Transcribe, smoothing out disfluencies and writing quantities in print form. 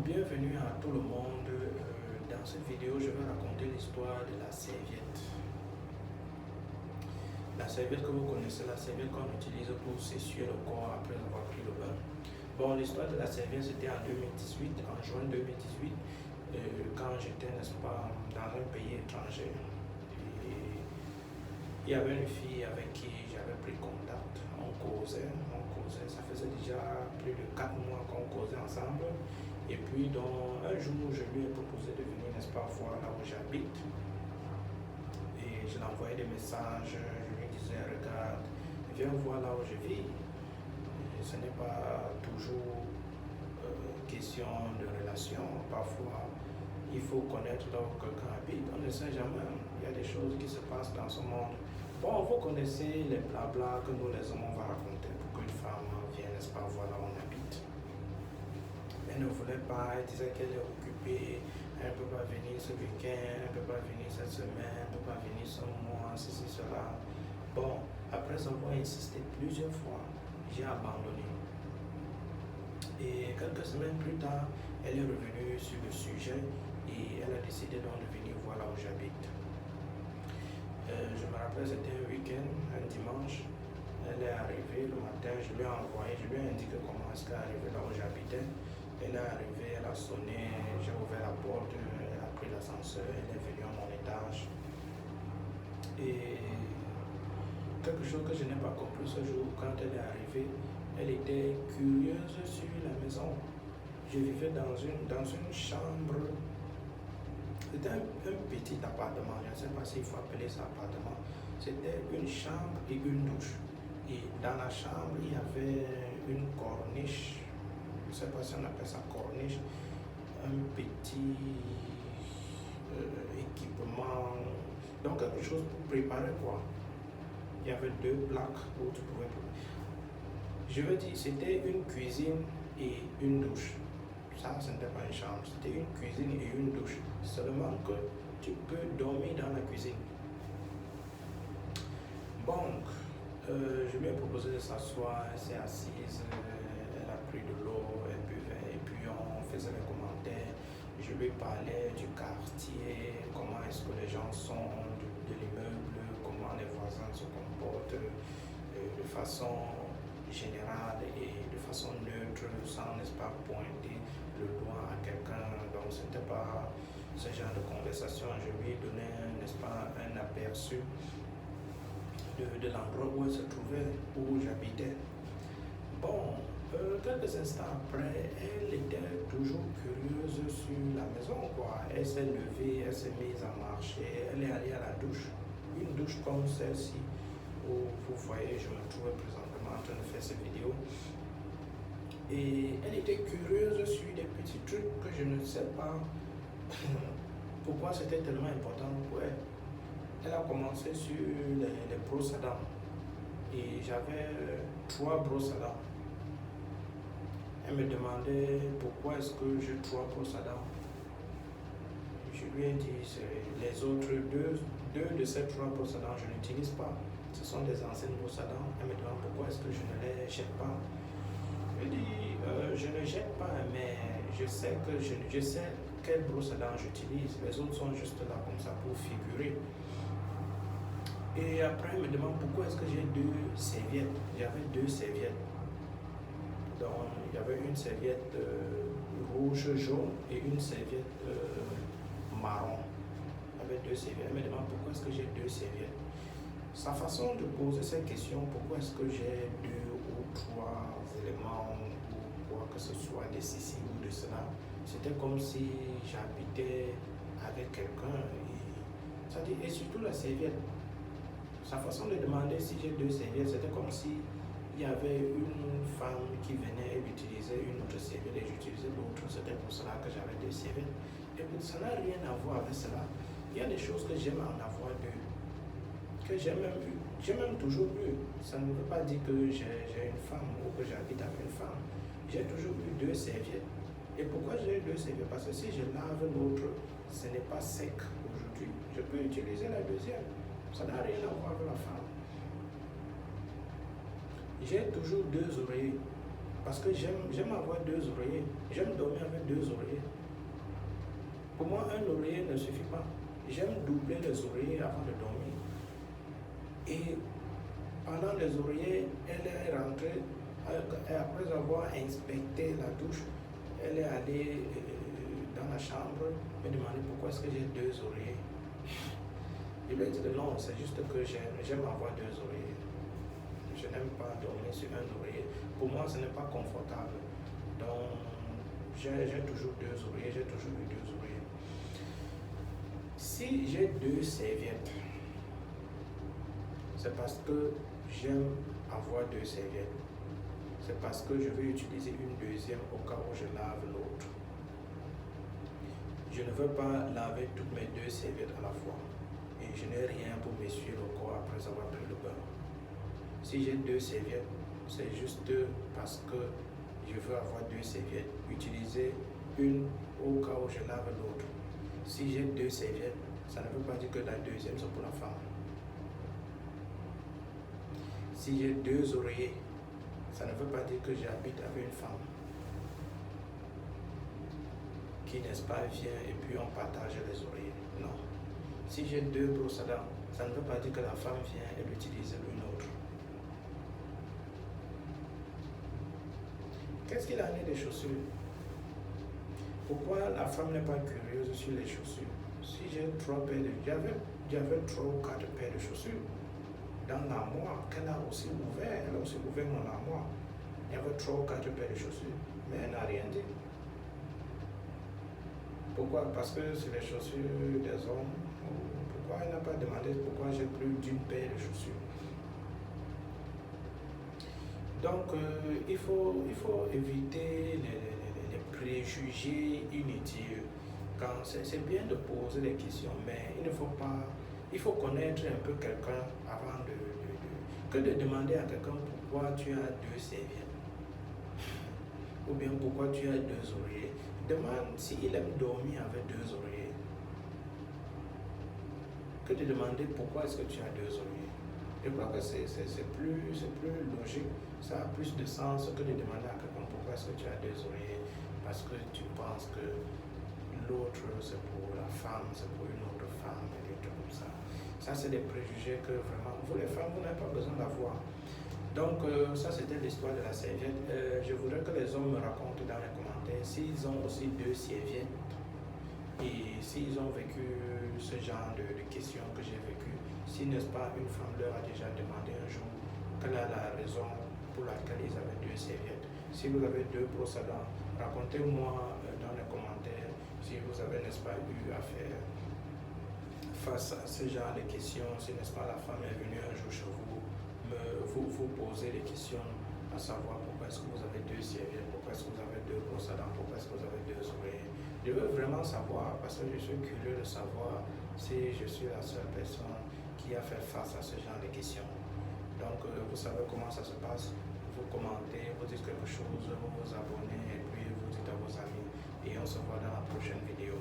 Bienvenue à tout le monde. Dans cette vidéo, je vais raconter l'histoire de la serviette. La serviette que vous connaissez, la serviette qu'on utilise pour s'essuyer le corps après avoir pris le bain. Bon, l'histoire de la serviette, c'était en 2018, en juin 2018, quand j'étais, n'est-ce pas, dans un pays étranger. Et il y avait une fille avec qui j'avais pris contact. On causait. Ça faisait déjà plus de 4 mois qu'on causait ensemble. Et puis, un jour, je lui ai proposé de venir, n'est-ce pas, voir là où j'habite. Et je l'envoyais des messages, je lui disais, regarde, viens voir là où je vis. Et ce n'est pas toujours question de relation. Parfois, il faut connaître là où quelqu'un habite. On ne sait jamais, il y a des choses qui se passent dans ce monde. Bon, vous connaissez les blabla que nous, les hommes, on va raconter pour qu'une femme vienne, n'est-ce pas, voir là où on habite. Elle ne voulait pas, elle disait qu'elle est occupée, elle ne peut pas venir ce week-end, elle ne peut pas venir cette semaine, elle ne peut pas venir ce mois, ceci, cela. Bon, après avoir insisté plusieurs fois, j'ai abandonné. Et quelques semaines plus tard, elle est revenue sur le sujet et elle a décidé donc de venir voir là où j'habite. Je me rappelle, c'était un week-end, un dimanche. Elle est arrivée le matin, je lui ai envoyé, je lui ai indiqué comment est-ce qu'elle est arrivée là où j'habitais. Elle est arrivée, elle a sonné, j'ai ouvert la porte, elle a pris l'ascenseur, elle est venue à mon étage. Et quelque chose que je n'ai pas compris ce jour, quand elle est arrivée, elle était curieuse sur la maison. Je vivais dans une chambre, c'était un petit appartement, je ne sais pas s'il faut appeler ça appartement. C'était une chambre et une douche. Et dans la chambre, il y avait une corniche. Je ne sais pas si on appelle ça corniche, un petit équipement, donc quelque chose pour préparer quoi. Il y avait 2 plaques où tu pouvais. Je veux dire, c'était une cuisine et une douche. Ça, ce n'était pas une chambre, c'était une cuisine et une douche. Seulement que tu peux dormir dans la cuisine. Donc, je lui ai proposé de s'asseoir, elle s'est assise. Elle a pris de l'eau, elle buvait, et puis on faisait les commentaires. Je lui parlais du quartier, comment est-ce que les gens sont de l'immeuble, comment les voisins se comportent de façon générale et de façon neutre, sans, n'est-ce pas, pointer le doigt à quelqu'un. Donc, ce n'était pas ce genre de conversation. Je lui donnais, n'est-ce pas, un aperçu de l'endroit où elle se trouvait, où j'habitais. Bon, quelques instants après, elle était toujours curieuse sur la maison, quoi. Elle s'est levée, elle s'est mise à marcher, elle est allée à la douche. Une douche comme celle-ci, où vous voyez, je me trouvais présentement en train de faire cette vidéo. Et elle était curieuse sur des petits trucs que je ne sais pas pourquoi c'était tellement important pour elle. Elle a commencé sur les brosses à dents. Et j'avais 3 brosses à dents. Elle me demandait pourquoi est-ce que j'ai 3 brosses à dents. Je lui ai dit, les autres deux de ces 3 brosses à dents, je n'utilise pas. Ce sont des anciennes brosses à dents. Elle me demande pourquoi est-ce que je ne les jette pas. Je lui dis, je ne jette pas, mais je sais quelle brosse à dents j'utilise. Les autres sont juste là comme ça pour figurer. Et après, elle me demande pourquoi est-ce que j'ai 2 serviettes. J'avais 2 serviettes. Donc, il y avait une serviette rouge, jaune et une serviette marron. Il y avait 2 serviettes. Elle me demande pourquoi est-ce que j'ai 2 serviettes. Sa façon de poser cette question, pourquoi est-ce que j'ai 2 ou 3 éléments ou quoi que ce soit de ceci ou de cela, c'était comme si j'habitais avec quelqu'un. Et surtout la serviette. Sa façon de demander si j'ai 2 serviettes, c'était comme si il y avait une femme qui venait et utilisait une autre serviette et j'utilisais l'autre. C'était pour cela que j'avais 2 serviettes. Et ça n'a rien à voir avec cela. Il y a des choses que j'aime en avoir 2, que j'ai même toujours eu. Ça ne veut pas dire que j'ai une femme ou que j'habite avec une femme. J'ai toujours eu 2 serviettes. Et pourquoi j'ai 2 serviettes? Parce que si je lave l'autre, ce n'est pas sec aujourd'hui. Je peux utiliser la deuxième. Ça n'a rien à voir avec la femme. J'ai toujours 2 oreillers. Parce que j'aime avoir 2 oreillers. J'aime dormir avec 2 oreillers. Pour moi, un oreiller ne suffit pas. J'aime doubler les oreillers avant de dormir. Et pendant les oreillers, elle est rentrée, après avoir inspecté la douche, elle est allée dans la chambre me demander pourquoi est-ce que j'ai 2 oreillers. Je lui ai dit que non, c'est juste que j'aime avoir 2 oreillers. Je n'aime pas dormir sur un oreiller. Pour moi, ce n'est pas confortable. Donc, j'ai toujours 2 oreillers, j'ai toujours eu 2 oreillers. Si j'ai 2 serviettes, c'est parce que j'aime avoir 2 serviettes. C'est parce que je vais utiliser une deuxième au cas où je lave l'autre. Je ne veux pas laver toutes mes 2 serviettes à la fois. Et je n'ai rien pour m'essuyer le corps après avoir pris le bain. Si j'ai 2 serviettes, c'est juste parce que je veux avoir 2 serviettes. Utiliser une au cas où je lave l'autre. Si j'ai 2 serviettes, ça ne veut pas dire que la deuxième c'est pour la femme. Si j'ai 2 oreillers, ça ne veut pas dire que j'habite avec une femme qui, n'est-ce pas, vient et puis on partage les oreillers. Non. Si j'ai 2 brosses à dents, ça ne veut pas dire que la femme vient et l'utilise l'une autre. Qu'est-ce qu'il en est des chaussures? Pourquoi la femme n'est pas curieuse sur les chaussures? Si j'ai 3 paires j'avais 3 ou 4 paires de chaussures dans l'armoire qu'elle a aussi ouvert. Elle a aussi ouvert mon armoire. Il y avait 3 ou 4 paires de chaussures, mais elle n'a rien dit. Pourquoi? Parce que c'est les chaussures des hommes. Pourquoi elle n'a pas demandé pourquoi j'ai plus d'une paire de chaussures? Donc, il faut éviter les préjugés inutiles. C'est bien de poser des questions, mais il faut connaître un peu quelqu'un avant que de demander à quelqu'un pourquoi tu as 2 serviettes ou bien pourquoi tu as 2 oreillers. Demande s'il aime dormir avec 2 oreillers que de demander pourquoi est-ce que tu as 2 oreillers. Je crois que c'est plus logique, ça a plus de sens que de demander à quelqu'un pourquoi est-ce que tu as 2 oreillers, parce que tu penses que l'autre c'est pour la femme, c'est pour une autre femme, et des trucs comme ça. Ça, c'est des préjugés que vraiment, vous les femmes, vous n'avez pas besoin d'avoir. Donc, ça, c'était l'histoire de la serviette. Je voudrais que les hommes me racontent dans les commentaires s'ils ont aussi 2 serviettes et s'ils ont vécu ce genre de questions que j'ai vécu. Si, n'est-ce pas, une femme leur a déjà demandé un jour quelle est la raison pour laquelle ils avaient 2 serviettes. Si vous avez 2 brosses à dents, racontez-moi dans les commentaires si vous avez, n'est-ce pas, eu à faire face à ce genre de questions. Si, n'est-ce pas, la femme est venue un jour chez vous, vous poser des questions à savoir pourquoi est-ce que vous avez 2 serviettes, pourquoi est-ce que vous avez 2 brosses à dents, pourquoi est-ce que vous avez 2 oreilles. Je veux vraiment savoir, parce que je suis curieux de savoir si je suis la seule personne qui a fait face à ce genre de questions. Donc, vous savez comment ça se passe. Vous commentez, vous dites quelque chose, vous vous abonnez et puis vous dites à vos amis. Et on se voit dans la prochaine vidéo.